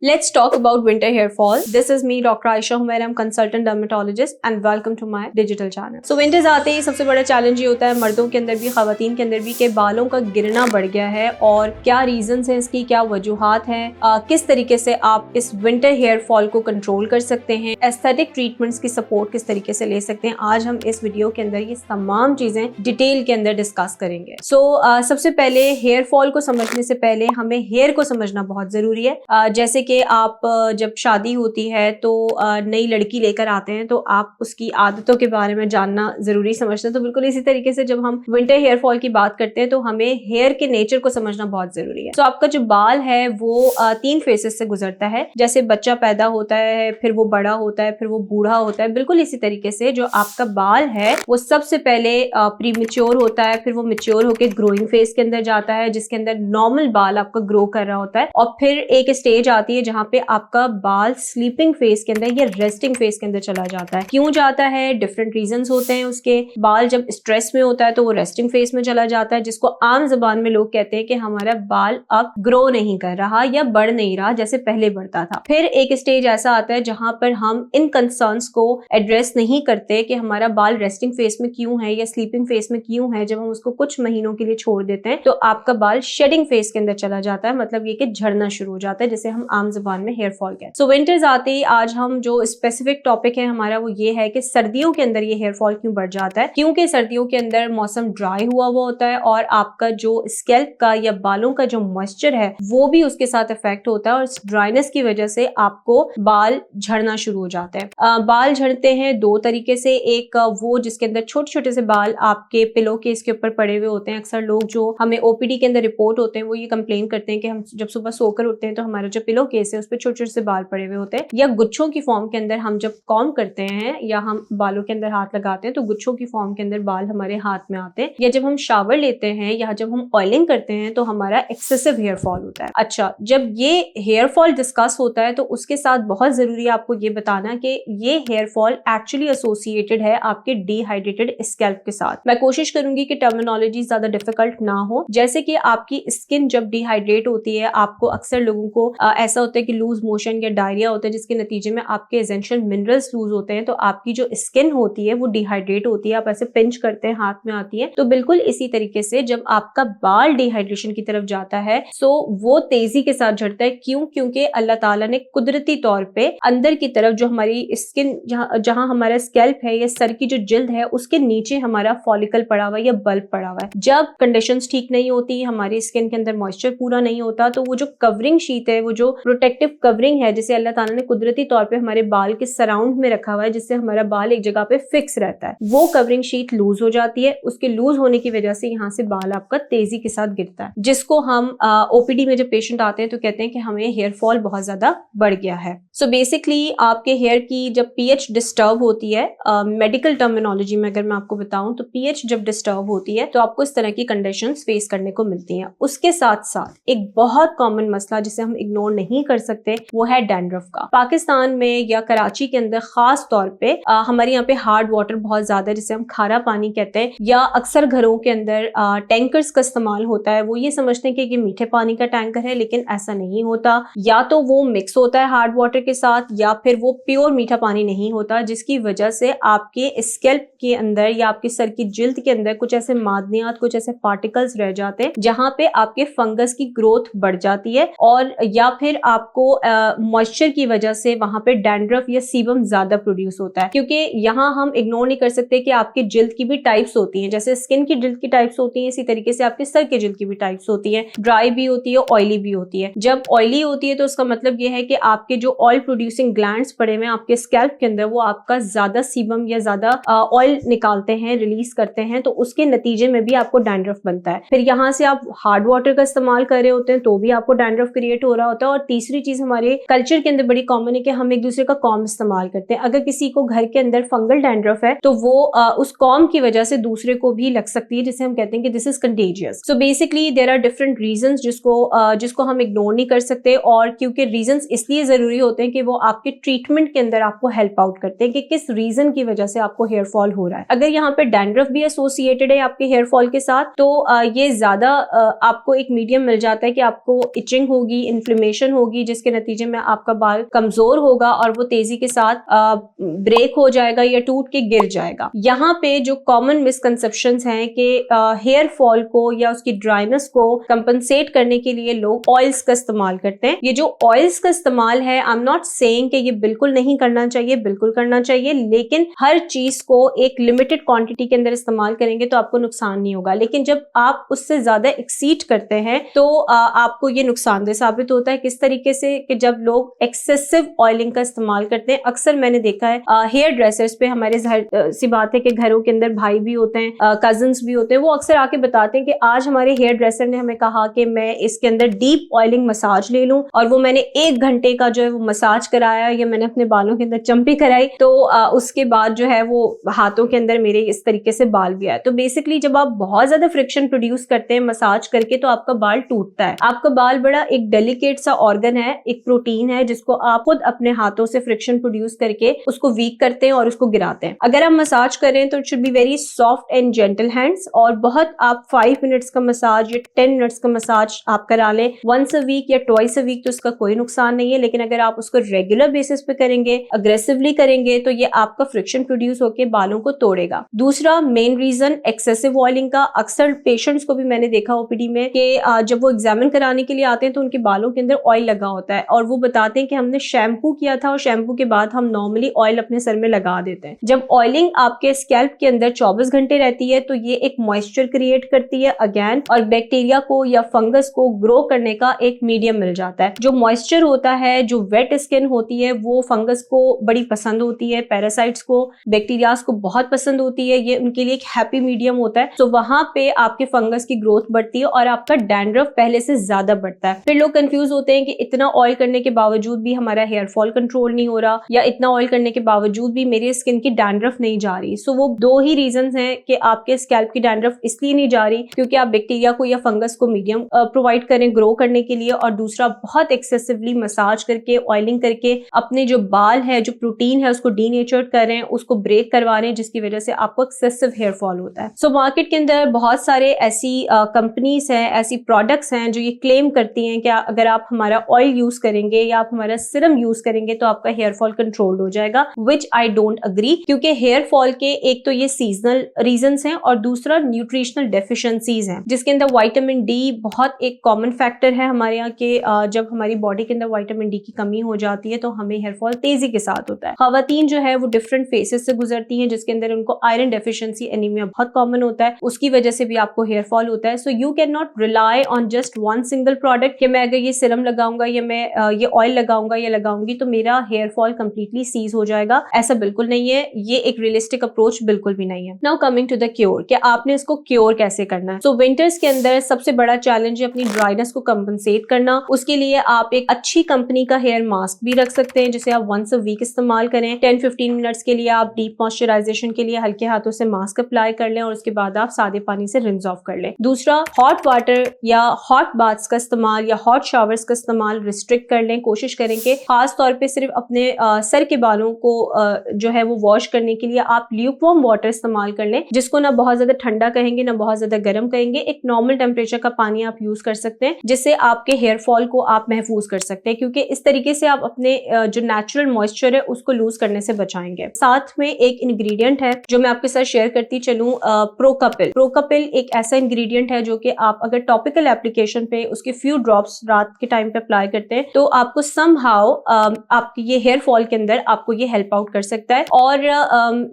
Let's talk about winter hair fall. This is me, Dr. Aisha Humaira. I'm consultant dermatologist and welcome to my digital channel. So winters आते ही सबसे बड़ा challenge ये होता है मर्दों के अंदर भी ख़वातीन के अंदर भी कि बालों का गिरना बढ़ गया है और क्या रीजंस हैं इसकी, क्या वजूहात हैं, किस तरीके से आप इस विंटर हेयर फॉल को कंट्रोल कर सकते हैं, एस्थेटिक ट्रीटमेंट्स की सपोर्ट किस तरीके से ले सकते हैं। आज हम इस वीडियो के अंदर ये तमाम चीजें डिटेल के अंदर डिस्कस करेंगे। सबसे पहले हेयर फॉल को समझने से पहले हमें हेयर को समझना बहुत जरूरी है। जैसे कि आप जब शादी होती है तो नई लड़की लेकर आते हैं तो आप उसकी आदतों के बारे में जानना जरूरी समझते हैं। तो बिल्कुल इसी तरीके से जब हम विंटर हेयर फॉल की बात करते हैं तो हमें हेयर के नेचर को समझना बहुत जरूरी है। तो आपका जो बाल है वो 3 फेजेस से गुजरता है। जैसे बच्चा पैदा होता है, फिर वो बड़ा होता है, फिर वो बूढ़ा होता है। बिल्कुल इसी तरीके से जो आपका बाल है वो सबसे पहले प्रीमेच्योर होता है, फिर वो मेच्योर होकर ग्रोइंग फेज के अंदर जाता है जिसके अंदर नॉर्मल बाल आपका ग्रो कर रहा होता है और फिर एक स्टेज आती है जहां पे आपका बाल स्लीपिंग फेज के अंदर या रेस्टिंग फेज के अंदर चला जाता है। क्यों जाता है? डिफरेंट रीजंस होते हैं उसके। बाल जब स्ट्रेस में होता है तो वो रेस्टिंग फेज में चला जाता है, जिसको आम जबान में लोग कहते हैं कि हमारा बाल अब ग्रो नहीं कर रहा या बढ़ नहीं रहा जैसे पहले बढ़ता था। फिर एक स्टेज ऐसा आता है जहां पर हम इन कंसर्न्स को एड्रेस नहीं करते कि हमारा बाल रेस्टिंग फेज में क्यों है या स्लीपिंग फेज में क्यों है। जब हम उसको कुछ महीनों के लिए छोड़ देते हैं तो आपका बाल शेडिंग फेज के अंदर चला जाता है, मतलब ये कि झड़ना शुरू हो जाता है, जिसे हम आम जबान में हेयर फॉल कहते हैं। सो विंटर्स आते ही आज हम जो स्पेसिफिक टॉपिक है हमारा वो ये है कि सर्दियों के अंदर ये हेयर फॉल क्यों बढ़ जाता है। क्योंकि सर्दियों के अंदर मौसम ड्राई हुआ होता है और आपका जो स्कैल्प का या बालों का जो मॉइस्चर है वो भी उसके साथ इफेक्ट होता है और इस ड्राइनेस की वजह से आपको बाल झड़ना शुरू हो जाते हैं। बाल झड़ते हैं 2 तरीके से। एक वो जिसके अंदर छोटे छोटे से बाल आपके पिलो केस के ऊपर पड़े हुए होते हैं। अक्सर लोग जो हमें ओपीडी के अंदर रिपोर्ट होते हैं वो ये कंप्लेन करते हैं कि हम जब सुबह सोकर उठते हैं तो हमारा जो पिलो केस है उस पर छोटे छोटे से बाल पड़े हुए होते हैं, या गुच्छों की फॉर्म के अंदर हम जब कॉम्ब करते हैं या हम बालों के अंदर हाथ लगाते हैं तो गुच्छों की फॉर्म के अंदर बाल हमारे हाथ में आते हैं, या जब हम शावर लेते हैं या जब हम ऑयलिंग करते हैं तो हमारा एक्सेसिव हेयर फॉल होता है। अच्छा, जब ये हेयर फॉल डिस्कस होता है तो उसके साथ बहुत जरूरी है आपको ये बताना कि ये हेयर फॉल एक्चुअली एसोसिएटेड है आपके डिहाइड्रेटेड स्कैल्प के साथ। मैं कोशिश करूंगी कि टर्मिनोलॉजी ज्यादा डिफिकल्ट ना हो। जैसे कि आपकी स्किन जब डिहाइड्रेट होती है, आपको अक्सर लोगों को ऐसा होता है कि लूज मोशन या डायरिया होता है जिसके नतीजे में आपके एसेंशियल मिनरल्स लूज होते हैं, तो आपकी जो स्किन होती है वो डिहाइड्रेट होती है, आप ऐसे पिंच करते हैं हाथ में आती है। तो बिल्कुल इसी तरीके से जब आपका बाल डिहाइड्रेशन की तरफ जाता है सो वो तेजी के साथ झड़ता है। क्यों? क्योंकि अल्लाह ताला ने कुदरती तौर पे अंदर की तरफ जो हमारी स्किन जहां हमारा स्कैल्प है या सर की जो जिल्द है उसके नीचे हमारा फॉलिकल पड़ा हुआ है या बल्ब पड़ा हुआ है। जब कंडीशंस ठीक नहीं होती, हमारी स्किन के अंदर मॉइस्चर पूरा नहीं होता, तो वो जो कवरिंग शीट है, वो जो प्रोटेक्टिव कवरिंग है जिसे अल्लाह ताला ने कुदरती तौर पे हमारे बाल के सराउंड में रखा हुआ है जिससे हमारा बाल एक जगह पे फिक्स रहता है, वो कवरिंग शीट लूज हो जाती है। उसके लूज होने की वजह से यहाँ से बाल आपका तेजी के साथ गिरता है, जिसको हम ओपीडी में जब पेशेंट आते हैं तो कहते हैं कि हमें हेयर फॉल बहुत ज्यादा बढ़ गया है। सो बेसिकली आपके हेयर की जब पीएच डिस्टर्ब होती है, मेडिकल टर्मिनोलॉजी में अगर मैं आपको बताऊं तो पीएच जब डिस्टर्ब होती है तो आपको इस तरह की कंडीशंस फेस करने को मिलती हैं। उसके साथ साथ एक बहुत कॉमन मसला जिसे हम इग्नोर नहीं कर सकते वो है डैंड्रफ का। पाकिस्तान में या कराची के अंदर खास तौर पे हमारे यहाँ पे हार्ड वाटर बहुत ज्यादा है जिसे हम खारा पानी कहते हैं, या अक्सर घरों के अंदर टैंकर्स का इस्तेमाल होता है। वो ये समझते हैं कि ये मीठे पानी का टैंकर है, लेकिन ऐसा नहीं होता। या तो वो मिक्स होता है हार्ड वाटर के साथ या फिर वो प्योर मीठा पानी नहीं होता, जिसकी वजह से आपके स्कैल्प के अंदर या आपके सर की जिल्द के अंदर कुछ ऐसे मादनियात, कुछ ऐसे पार्टिकल्स रह जाते हैं जहां पे आपके फंगस की ग्रोथ बढ़ जाती है, और या फिर आपको मॉइस्चर की वजह से वहां पे डैंड्रफ या सीबम ज्यादा प्रोड्यूस होता है। क्योंकि यहाँ हम इग्नोर नहीं कर सकते कि आपके जिल्द की भी टाइप्स होती हैं। जैसे स्किन की जिल्द की टाइप्स होती हैं, इसी तरीके से आपके सर के जिल्द की भी टाइप्स होती हैं। ड्राई भी होती है, ऑयली भी होती है। जब ऑयली होती है तो उसका मतलब यह है कि आपके जो ऑयल प्रोड्यूसिंग ग्लैंड्स पड़े हुए हैं आपके स्कैल्प के अंदर, वो आपका ज्यादा सीबम या ज्यादा ऑयल निकालते हैं, रिलीज करते हैं, तो उसके नतीजे में भी आपको डैंड्रफ बनता है। फिर यहाँ से आप हार्ड वाटर का इस्तेमाल कर रहे होते हैं तो भी आपको डैंड्रफ क्रिएट हो रहा होता है। और तीसरी चीज हमारे कल्चर के अंदर बड़ी कॉमन है कि हम एक दूसरे का कॉम्ब इस्तेमाल करते हैं। अगर किसी को घर के अंदर फंगल डैंड्रफ है तो वो उस कॉम्ब की वजह से दूसरे को भी लग सकती है, जिसे हम कहते हैं कि this is contagious. So basically there are different reasons जिसको हम इग्नोर नहीं कर सकते, और क्योंकि रीजंस इसलिए जरूरी होते हैं कि वो आपके ट्रीटमेंट के अंदर आपको हेल्प आउट करते हैं कि किस रीजन की वजह से आपको हेयर फॉल हो रहा है। अगर यहाँ पे डैंड्रफ भी एसोसिएटेड है आपके हेयर फॉल के साथ तो ये ज्यादा आपको एक मीडियम मिल जाता है कि आपको इचिंग होगी, इन्फ्लेमेशन होगी, होगी, जिसके नतीजे में आपका बाल कमजोर होगा और वो तेजी के साथ ब्रेक हो जाएगा या टूट के गिर जाएगा। यहाँ पे जो कॉमन मिसकंसेप्शंस हैं कि हेयर फॉल को या उसकी ड्राइनेस को कंपनसेट करने के लिए लोग ऑयल्स का इस्तेमाल करते हैं। ये जो ऑयल्स का इस्तेमाल है, आई एम नॉट सेइंग कि ये बिल्कुल नहीं करना चाहिए, बिल्कुल करना चाहिए, लेकिन हर चीज को एक लिमिटेड क्वांटिटी के अंदर इस्तेमाल करेंगे तो आपको नुकसान नहीं होगा। लेकिन जब आप उससे ज्यादा एक्सीड करते हैं तो आपको ये नुकसानदेह साबित होता है। किस तरीके से कि जब लोग एक्सेसिव ऑयलिंग का इस्तेमाल करते हैं, अक्सर मैंने देखा है हेयर ड्रेसर्स पे, हमारे सी बात है कि घरों के अंदर भाई भी होते हैं, कजिन्स भी होते हैं, वो अक्सर आके बताते हैं कि आज हमारे हेयर ड्रेसर ने हमें कहा कि मैं इसके अंदर डीप ऑयलिंग मसाज ले लूं, और वो मैंने 1 घंटे का जो है वो मसाज कराया या मैंने अपने बालों के अंदर चंपी कराई, तो उसके बाद जो है वो हाथों के अंदर मेरे इस तरीके से बाल भी आए। तो बेसिकली जब आप बहुत ज्यादा फ्रिक्शन प्रोड्यूस करते हैं मसाज करके तो आपका बाल टूटता है। आपका बाल बड़ा एक डेलिकेट सा ऑर्गन है, एक प्रोटीन है जिसको आप खुद अपने हाथों से फ्रिक्शन प्रोड्यूस करके उसको वीक करते हैं और उसको गिराते हैं। अगर आप मसाज करें तो it should be very soft and gentle hands, और बहुत आप 5 मिनट्स का मसाज या 10 मिनट्स का मसाज आप करा लें वंस अ वीक या ट्वाइस अ वीक तो उसका कोई नुकसान नहीं है। लेकिन अगर आप उसको रेगुलर बेसिस पे करेंगे, अग्रेसिवली करेंगे, तो ये आपका फ्रिक्शन प्रोड्यूस होकर बालों को तोड़ेगा। दूसरा मेन रीजन एक्सेसिव ऑयलिंग का, अक्सर पेशेंट्स को भी मैंने देखा ओपीडी में कि जब वो एग्जामिन कराने के लिए आते हैं तो उनके बालों के अंदर ऑयल लगा होता है और वो बताते हैं कि हमने शैम्पू किया था और शैम्पू के बाद हम नॉर्मली ऑयल अपने सर में लगा देते हैं। जब ऑयलिंग आपके स्कैल्प के अंदर 24 घंटे रहती है तो ये एक मॉइस्चर क्रिएट करती है अगेन, और बैक्टीरिया को या फंगस को ग्रो करने का एक मीडियम मिल जाता है। जो मॉइस्चर होता है, जो वेट स्किन होती है, वो फंगस को बड़ी पसंद होती है, पैरासाइट्स को, बैक्टीरियाज को बहुत पसंद होती है, ये उनके लिए एक हैप्पी मीडियम होता है। तो वहां पे आपके फंगस की ग्रोथ बढ़ती है और आपका डैंड्रफ पहले से ज्यादा बढ़ता है। फिर लोग कंफ्यूज होते हैं कि इतना ऑयल करने के बावजूद भी हमारा हेयर फॉल कंट्रोल नहीं हो रहा, या इतना ऑयल करने के बावजूद भी मेरी स्किन की डैंड्रफ नहीं जा रही। सो वो 2 ही रीजंस हैं कि आपके स्कैल्प की डैंड्रफ इसलिए नहीं जा रही क्योंकि आप बैक्टीरिया को या फंगस को मीडियम प्रोवाइड करें ग्रो करने के लिए, और दूसरा बहुत एक्सेसिवली मसाज करके, ऑयलिंग करके अपने जो बाल है, जो प्रोटीन है, उसको डीनेचर्ड कर रहे हैं, उसको ब्रेक करवा रहे हैं, जिसकी वजह से आपको एक्सेसिव हेयर फॉल होता है। सो मार्केट के अंदर बहुत सारे ऐसी कंपनीज हैं, ऐसी प्रोडक्ट्स हैं जो ये क्लेम करती हैं कि अगर आप हमारा ऑयल यूज करेंगे या आप हमारा सिरम यूज करेंगे तो आपका हेयर फॉल कंट्रोल हो जाएगा, विच आई डोंट अग्री। क्योंकि हेयर फॉल के एक तो ये सीजनल रीजंस हैं और दूसरा न्यूट्रिशनल डेफिशिएंसीज हैं, जिसके अंदर विटामिन डी बहुत एक कॉमन फैक्टर है हमारे यहाँ के। जब हमारी बॉडी के अंदर विटामिन डी की कमी हो जाती है तो हमें हेयर फॉल तेजी के साथ होता है। खवातीन जो है वो डिफरेंट फेसेस से गुजरती हैं, जिसके अंदर उनको आयरन डेफिशिएंसी एनीमिया बहुत कॉमन होता है, उसकी वजह से भी आपको हेयर फॉल होता है। So you can not rely on just one single product कि मैं अगर ये सिरम लगाऊंगा या मैं ये ऑयल लगाऊंगा या लगाऊंगी तो मेरा हेयर फॉल कंप्लीटली सीज हो जाएगा। ऐसा बिल्कुल नहीं है, ये एक रियलिस्टिक अप्रोच बिल्कुल भी नहीं है। Now coming to the cure, कि आपने इसको क्योर कैसे करना है। सो विंटर्स के अंदर सबसे बड़ा चैलेंज है अपनी ड्राइनेस को कंपनसेट करना। उसके लिए आप एक अच्छी कंपनी का हेयर मास्क भी रख सकते हैं, जिसे आप वंस अ वीक इस्तेमाल करें। 10-15 मिनट्स के लिए आप डीप मॉइस्चराइजेशन के लिए हल्के हाथों से मास्क अप्लाई कर लें और उसके बाद आप सादे पानी से रिंस ऑफ कर लें। दूसरा, हॉट वाटर या हॉट बाथ्स का इस्तेमाल या हॉट शावर्स का इस्तेमाल रिस्ट्रिक्ट कर लें। कोशिश करें कि खास तौर पे सिर्फ अपने सर के बालों को जो है वो वॉश करने के लिए आप ल्यूकवार्म वाटर इस्तेमाल कर लें, जिसको ना बहुत ज्यादा ठंडा कहेंगे ना बहुत ज्यादा गर्म कहेंगे। एक नॉर्मल टेम्परेचर का पानी आप यूज कर सकते हैं, जिससे आपके हेयर फॉल को आप महफूज कर सकते हैं, क्योंकि इस तरीके से आप अपने जो नेचुरल मॉइस्चर है उसको लूज करने से बचाएंगे। साथ में एक इंग्रेडिएंट है जो मैं आपके साथ शेयर करती चलूं, प्रोकापिल। प्रोकापिल एक ऐसा इंग्रेडिएंट है जो कि आप अगर टॉपिकल एप्लीकेशन पे उसके फ्यू ड्रॉप्स रात के टाइम पे अप्लाई करते हैं तो आपको समहाउ आपके ये हेयर फॉल के अंदर आपको ये हेल्प आउट कर सकता है। और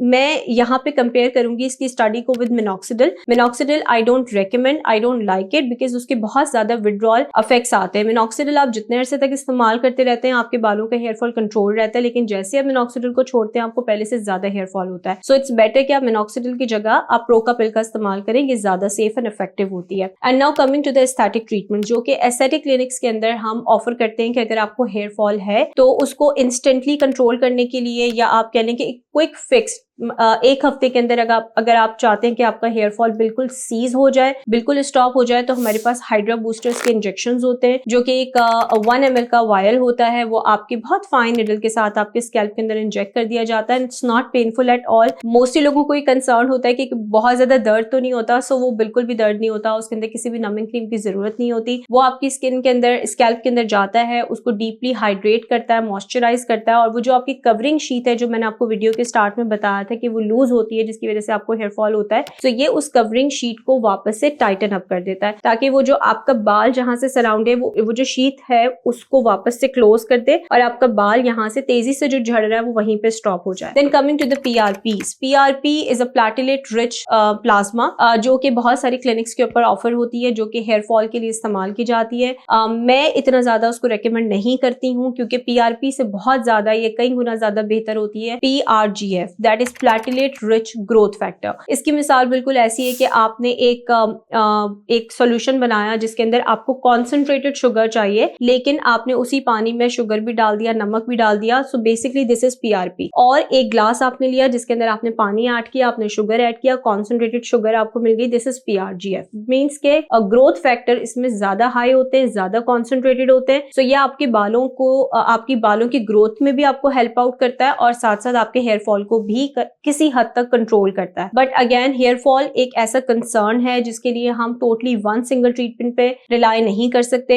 मैं यहाँ पे कंपेयर करूंगी इसकी स्टडी को with minoxidil. Minoxidil I don't recommend, I don't like it, because उसके बहुत ज्यादा विड्रॉल इफेक्ट्स आते हैं। मिनॉक्सिडिल आप जितने अरसे तक इस्तेमाल करते रहते हैं आपके बालों का हेयर फॉल कंट्रोल रहता है, लेकिन जैसे आप मिनॉक्सिडिल को छोड़ते हैं आपको पहले से ज्यादा हेयर फॉल होता है। सो इट्स बेटर कि आप मिनॉक्सिडिल की जगह आप प्रोकापिल का इस्तेमाल करें, ये ज्यादा सेफ एंड इफेक्टिव होती है। And now coming to the aesthetic treatment, जो कि एस्थेटिक क्लिनिक्स के अंदर हम ऑफर करते हैं कि अगर आपको हेयर फॉल है तो उसको इंस्टेंटली कंट्रोल करने के लिए, या आप कह लें कि क्विक फिक्स एक हफ्ते के अंदर अगर आप चाहते हैं कि आपका हेयर फॉल बिल्कुल सीज हो जाए, बिल्कुल स्टॉप हो जाए, तो हमारे पास हाइड्रा बूस्टर्स के इंजेक्शंस होते हैं जो कि एक 1 ml का वायल होता है। वो आपकी बहुत फाइन निडल के साथ आपके स्कैल्प के अंदर इंजेक्ट कर दिया जाता है। It's not painful at all. Mostly लोगों को ये कंसर्न होता है कि बहुत ज्यादा दर्द तो नहीं होता, सो वो बिल्कुल भी दर्द नहीं होता। उसके अंदर किसी भी नमिंग क्रीम की जरूरत नहीं होती। वो आपकी स्किन के अंदर, स्कैल्प के अंदर जाता है, उसको डीपली हाइड्रेट करता है, मॉइस्चराइज करता है, और वो जो आपकी कवरिंग शीट है जो मैंने आपको वीडियो के स्टार्ट में बताया था कि वो लूज होती है जिसकी वजह से आपको हेयर फॉल होता है, तो ये उस कवरिंग शीट को वापस से टाइटन अप कर देता है ताकि वो जो आपका बाल जहां से सराउंड है वो जो शीट है उसको वापस से क्लोज कर दे और आपका बाल यहाँ से तेजी से जो झड़ रहा है वो वहीं पे स्टॉप हो जाए। Then coming to the PRPs, PRP is a platelet rich plasma जो कि बहुत सारी क्लिनिक्स के ऊपर ऑफर होती है, जो कि हेयर फॉल के लिए इस्तेमाल की जाती है। मैं इतना ज्यादा उसको रेकमेंड नहीं करती हूँ क्योंकि PRP से बहुत ज्यादा, ये कई गुना ज्यादा बेहतर होती है PRGF, that is platelet rich growth factor. इसकी मिसाल बिल्कुल ऐसी है कि आपने एक सॉल्यूशन बनाया जिसके अंदर आपको कॉन्सेंट्रेटेड शुगर चाहिए, लेकिन आपने उसी पानी में शुगर भी डाल दिया, नमक भी डाल दिया, so basically this is PRP। और एक ग्लास आपने लिया जिसके अंदर आपने पानी ऐड किया, आपने शुगर ऐड किया, कॉन्सेंट्रेटेड शुगर आपको मिल गई, दिस इज PRGF। मीन्स के ग्रोथ फैक्टर इसमें ज्यादा हाई होते हैं, ज्यादा कॉन्सेंट्रेटेड होते हैं। सो ये आपके बालों को, आपकी बालों की ग्रोथ में भी आपको हेल्प आउट करता है और साथ साथ आपके हेयर फॉल को भी किसी हद तक कंट्रोल करता है। बट अगेन हेयर फॉल एक ऐसा कंसर्न है जिसके लिए हम टोटली वन सिंगल ट्रीटमेंट पे रिलाई नहीं कर सकते।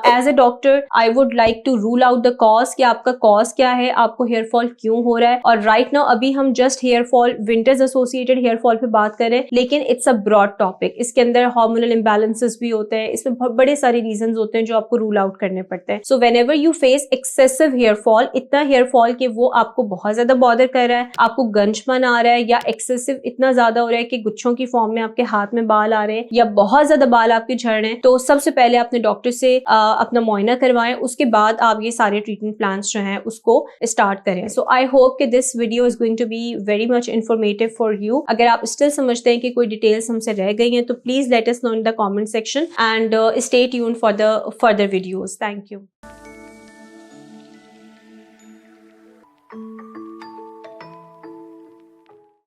As a doctor I would like to rule out the cause कि आपका कॉज क्या है, आपको हेयर फॉल क्यों हो रहा है। और राइट नाउ अभी हम just hair fall, winters associated hair fall पे बात करें, लेकिन इट्स अ ब्रॉड टॉपिक। इसके अंदर हार्मोनल इम्बैलेंसेस भी होते हैं, इसमें बहुत बड़े सारे रीजन होते हैं जो आपको रूल आउट करने पड़ते हैं। So whenever you face excessive hair fall, इतना हेयर फॉल कि वो आपको बहुत ज्यादा बॉदर कर रहा है, आपको गंजपन आ रहा है, या एक्सेसिव इतना ज्यादा हो रहा है कि गुच्छों की फॉर्म में आपके हाथ में बाल आ रहे हैं, या बहुत ज्यादा बाल आपके झड़ रहे हैं, तो सबसे पहले अपने डॉक्टर से अपना मुआयना करवाएं। उसके बाद आप ये सारे ट्रीटमेंट प्लान्स जो हैं उसको स्टार्ट करें। सो आई होप कि this video is going to be very much informative for you. अगर आप स्टिल समझते हैं कि कोई डिटेल्स हमसे रह गई हैं तो please let us know in the comment section and stay tuned for the further videos. Thank you.